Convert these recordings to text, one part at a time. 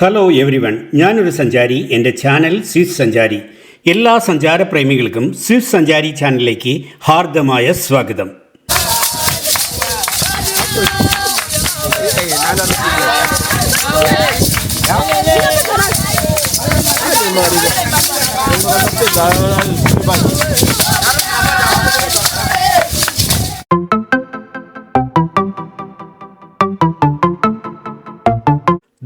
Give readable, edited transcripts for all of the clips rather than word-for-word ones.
Hello every one, ഞാനൊരു സഞ്ചാരി. എൻ്റെ ചാനൽ സ്വിസ് സഞ്ചാരി. എല്ലാ സഞ്ചാരപ്രേമികൾക്കും സ്വിസ് സഞ്ചാരി ചാനലിലേക്ക് ഹാർദമായ സ്വാഗതം.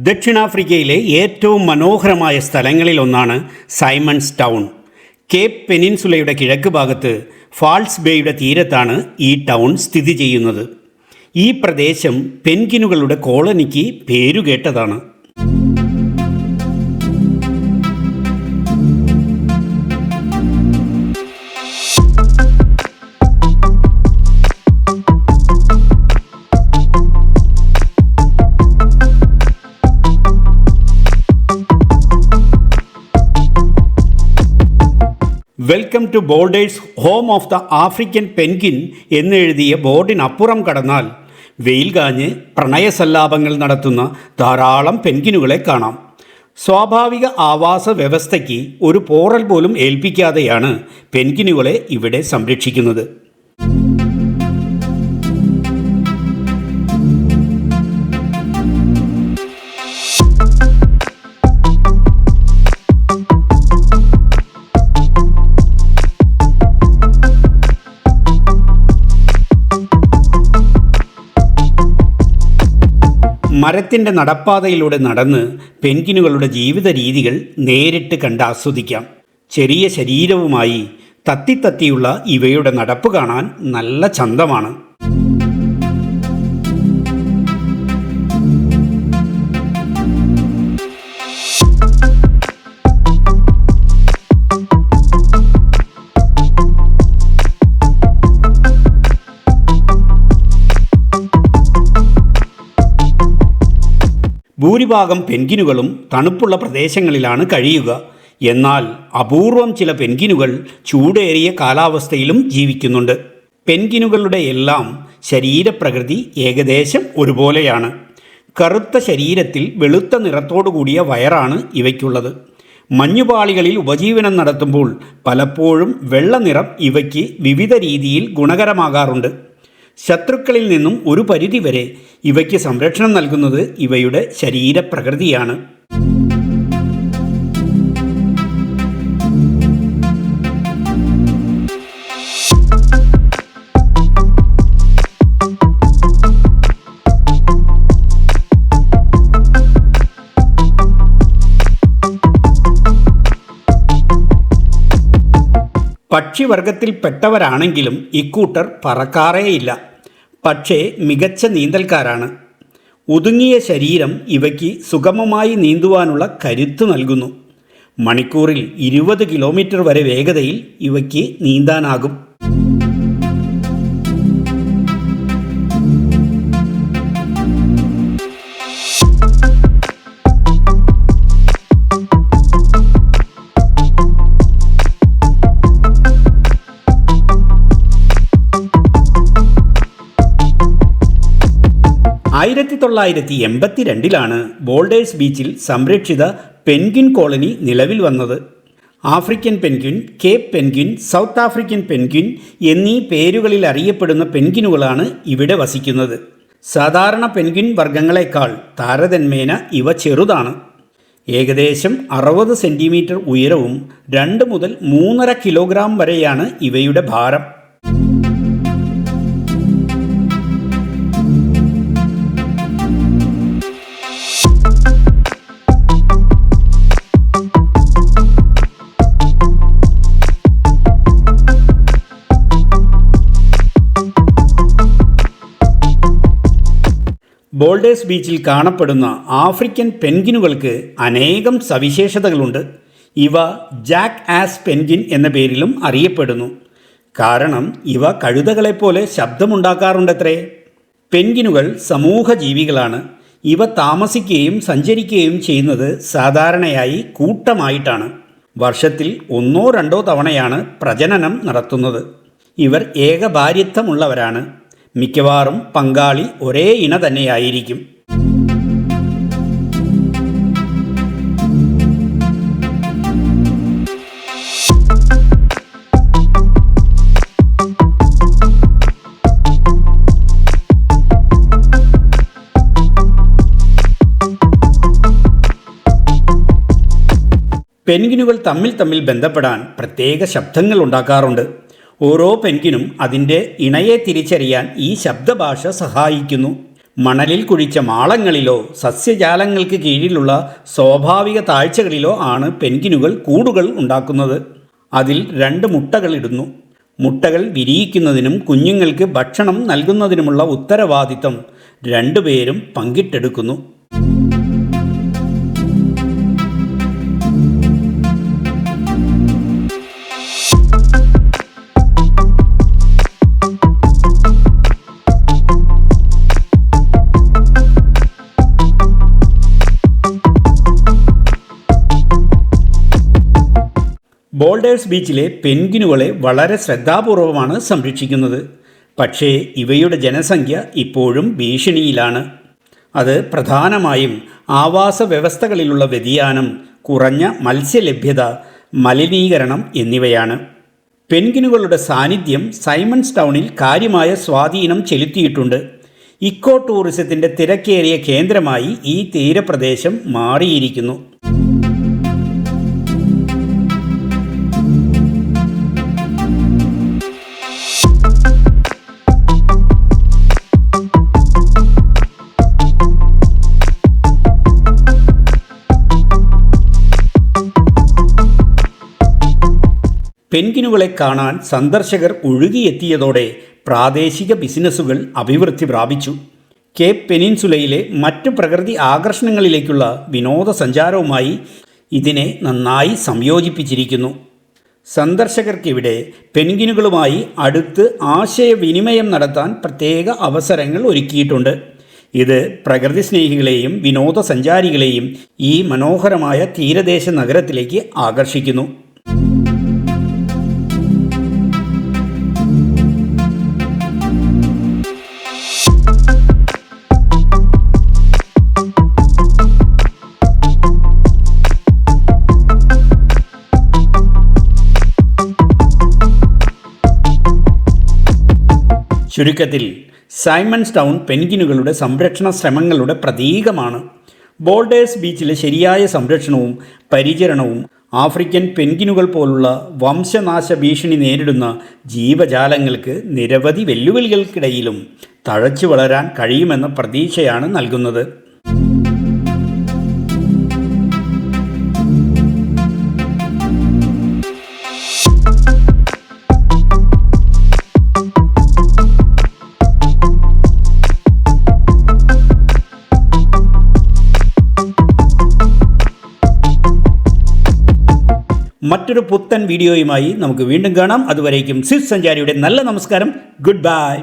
ദക്ഷിണാഫ്രിക്കയിലെ ഏറ്റവും മനോഹരമായ സ്ഥലങ്ങളിലൊന്നാണ് സൈമൺസ് ടൗൺ. കേപ്പ് പെനിൻസുലയുടെ കിഴക്ക് ഭാഗത്ത് ഫാൾസ് ബേയുടെ തീരത്താണ് ഈ ടൗൺ സ്ഥിതി ചെയ്യുന്നത്. ഈ പ്രദേശം പെൻഗ്വിനുകളുടെ കോളനിക്ക് പേരുകേട്ടതാണ്. Welcome to Boulders home of the African penguin എന്നെഴുതിയ ബോർഡിനപ്പുറം കടന്നാൽ വെയിൽ കാഞ്ഞ് പ്രണയസല്ലാപങ്ങൾ നടത്തുന്ന ധാരാളം പെൻഗ്വിനുകളെ കാണാം. സ്വാഭാവിക ആവാസ വ്യവസ്ഥയ്ക്ക് ഒരു പോറൽ പോലും ഏൽപ്പിക്കാതെയാണ് പെൻഗ്വിനുകളെ ഇവിടെ സംരക്ഷിക്കുന്നത്. മരത്തിൻ്റെ നടപ്പാതയിലൂടെ നടന്ന് പെൻഗ്വിനുകളുടെ ജീവിത രീതികൾ നേരിട്ട് കണ്ട് ആസ്വദിക്കാം. ചെറിയ ശരീരവുമായി തത്തിയുള്ള ഇവയുടെ നടപ്പ് കാണാൻ നല്ല ചന്തമാണ്. ഭൂരിഭാഗം പെൻഗ്വിനുകളും തണുപ്പുള്ള പ്രദേശങ്ങളിലാണ് കഴിയുക. എന്നാൽ അപൂർവം ചില പെൻഗ്വിനുകൾ ചൂടേറിയ കാലാവസ്ഥയിലും ജീവിക്കുന്നുണ്ട്. പെൻഗ്വിനുകളുടെ എല്ലാം ശരീരപ്രകൃതി ഏകദേശം ഒരുപോലെയാണ്. കറുത്ത ശരീരത്തിൽ വെളുത്ത നിറത്തോടുകൂടിയ വയറാണ് ഇവയ്ക്കുള്ളത്. മഞ്ഞുപാളികളിൽ ഉപജീവനം നടത്തുമ്പോൾ പലപ്പോഴും വെള്ള നിറം ഇവയ്ക്ക് വിവിധ രീതിയിൽ ഗുണകരമാകാറുണ്ട്. ശത്രുക്കളിൽ നിന്നും ഒരു പരിധിവരെ ഇവയ്ക്ക് സംരക്ഷണം നൽകുന്നത് ഇവയുടെ ശരീരപ്രകൃതിയാണ്. പക്ഷിവർഗത്തിൽപ്പെട്ടവരാണെങ്കിലും ഇക്കൂട്ടർ പറക്കാറേയില്ല. പക്ഷേ മികച്ച നീന്തൽക്കാരാണ്. ഒതുങ്ങിയ ശരീരം ഇവയ്ക്ക് സുഗമമായി നീന്തുവാനുള്ള കരുത്ത് നൽകുന്നു. മണിക്കൂറിൽ 20 കിലോമീറ്റർ വരെ വേഗതയിൽ ഇവയ്ക്ക് നീന്താനാകും. ആയിരത്തി 1982 ബോൾഡേഴ്സ് ബീച്ചിൽ സംരക്ഷിത പെൻഗ്വിൻ കോളനി നിലവിൽ വന്നത്. African penguin, Cape penguin, south African penguin എന്നീ പേരുകളിൽ അറിയപ്പെടുന്ന പെൻഗ്വിനുകളാണ് ഇവിടെ വസിക്കുന്നത്. സാധാരണ പെൻഗ്വിൻ വർഗ്ഗങ്ങളെക്കാൾ താരതമ്യേന ഇവ ചെറുതാണ്. ഏകദേശം 60 സെൻറ്റിമീറ്റർ ഉയരവും 2 മുതൽ 3.5 കിലോഗ്രാം വരെയാണ് ഇവയുടെ ഭാരം. ബോൾഡേഴ്സ് ബീച്ചിൽ കാണപ്പെടുന്ന ആഫ്രിക്കൻ പെൻഗ്വിനുകൾക്ക് അനേകം സവിശേഷതകളുണ്ട്. ഇവ ജാക്ക് ആസ് പെൻഗ്വിൻ എന്ന പേരിലും അറിയപ്പെടുന്നു. കാരണം ഇവ കഴുതകളെപ്പോലെ ശബ്ദമുണ്ടാക്കാറുണ്ടത്രേ. പെൻഗ്വിനുകൾ സമൂഹ ജീവികളാണ്. ഇവ താമസിക്കുകയും സഞ്ചരിക്കുകയും ചെയ്യുന്നത് സാധാരണയായി കൂട്ടമായിട്ടാണ്. വർഷത്തിൽ 1-2 തവണയാണ് പ്രജനനം നടത്തുന്നത്. ഇവർ ഏകഭാര്യത്വമുള്ളവരാണ്. മിക്കവാറും പങ്കാളി ഒരേ ഇണ തന്നെയായിരിക്കും. പെൻഗ്വിനുകൾ തമ്മിൽ ബന്ധപ്പെടാൻ പ്രത്യേക ശബ്ദങ്ങൾ ഉണ്ടാക്കാറുണ്ട്. ഓരോ പെൻഗ്വിനും അതിൻ്റെ ഇണയെ തിരിച്ചറിയാൻ ഈ ശബ്ദഭാഷ സഹായിക്കുന്നു. മണലിൽ കുഴിച്ച മാളങ്ങളിലോ സസ്യജാലങ്ങൾക്ക് കീഴിലുള്ള സ്വാഭാവിക താഴ്ചകളിലോ ആണ് പെൻഗ്വിനുകൾ കൂടുകൾ ഉണ്ടാക്കുന്നത്. അതിൽ 2 മുട്ടകൾ ഇടുന്നു. മുട്ടകൾ വിരിയിക്കുന്നതിനും കുഞ്ഞുങ്ങൾക്ക് ഭക്ഷണം നൽകുന്നതിനുമുള്ള ഉത്തരവാദിത്തം 2 പേരും പങ്കിട്ടെടുക്കുന്നു. ബോൾഡേഴ്സ് ബീച്ചിലെ പെൻഗ്വിനുകളെ വളരെ ശ്രദ്ധാപൂർവമാണ് സംരക്ഷിക്കുന്നത്. പക്ഷേ ഇവയുടെ ജനസംഖ്യ ഇപ്പോഴും ഭീഷണിയിലാണ്. അത് പ്രധാനമായും ആവാസ വ്യവസ്ഥകളിലുള്ള വ്യതിയാനം, കുറഞ്ഞ മത്സ്യലഭ്യത, മലിനീകരണം എന്നിവയാണ്. പെൻഗ്വിനുകളുടെ സാന്നിധ്യം സൈമൺസ് ടൗണിൽ കാര്യമായ സ്വാധീനം ചെലുത്തിയിട്ടുണ്ട്. ഇക്കോ ടൂറിസത്തിൻ്റെ തിരക്കേറിയ കേന്ദ്രമായി ഈ തീരപ്രദേശം മാറിയിരിക്കുന്നു. പെൻഗ്വിനുകളെ കാണാൻ സന്ദർശകർ ഒഴുകിയെത്തിയതോടെ പ്രാദേശിക ബിസിനസ്സുകൾ അഭിവൃദ്ധി പ്രാപിച്ചു. കേപ്പ് പെനിൻസുലയിലെ മറ്റ് പ്രകൃതി ആകർഷണങ്ങളിലേക്കുള്ള വിനോദസഞ്ചാരവുമായി ഇതിനെ നന്നായി സംയോജിപ്പിച്ചിരിക്കുന്നു. സന്ദർശകർക്കിവിടെ പെൻഗ്വിനുകളുമായി അടുത്ത് ആശയവിനിമയം നടത്താൻ പ്രത്യേക അവസരങ്ങൾ ഒരുക്കിയിട്ടുണ്ട്. ഇത് പ്രകൃതി സ്നേഹികളെയും വിനോദസഞ്ചാരികളെയും ഈ മനോഹരമായ തീരദേശ നഗരത്തിലേക്ക് ആകർഷിക്കുന്നു. ചുരുക്കത്തിൽ സൈമൺസ് ടൗൺ പെൻഗ്വിനുകളുടെ സംരക്ഷണ ശ്രമങ്ങളുടെ പ്രതീകമാണ്. ബോൾഡേഴ്സ് ബീച്ചിലെ ശരിയായ സംരക്ഷണവും പരിചരണവും ആഫ്രിക്കൻ പെൻഗ്വിനുകൾ പോലുള്ള വംശനാശ ഭീഷണി നേരിടുന്ന ജീവജാലങ്ങൾക്ക് നിരവധി വെല്ലുവിളികൾക്കിടയിലും തഴച്ചു വളരാൻ കഴിയുമെന്ന പ്രതീക്ഷയാണ് നൽകുന്നത്. മറ്റൊരു പുത്തൻ വീഡിയോയുമായി നമുക്ക് വീണ്ടും കാണാം. അതുവരേക്കും സിസ് സഞ്ചാരിയുടെ നല്ല നമസ്കാരം. Good bye.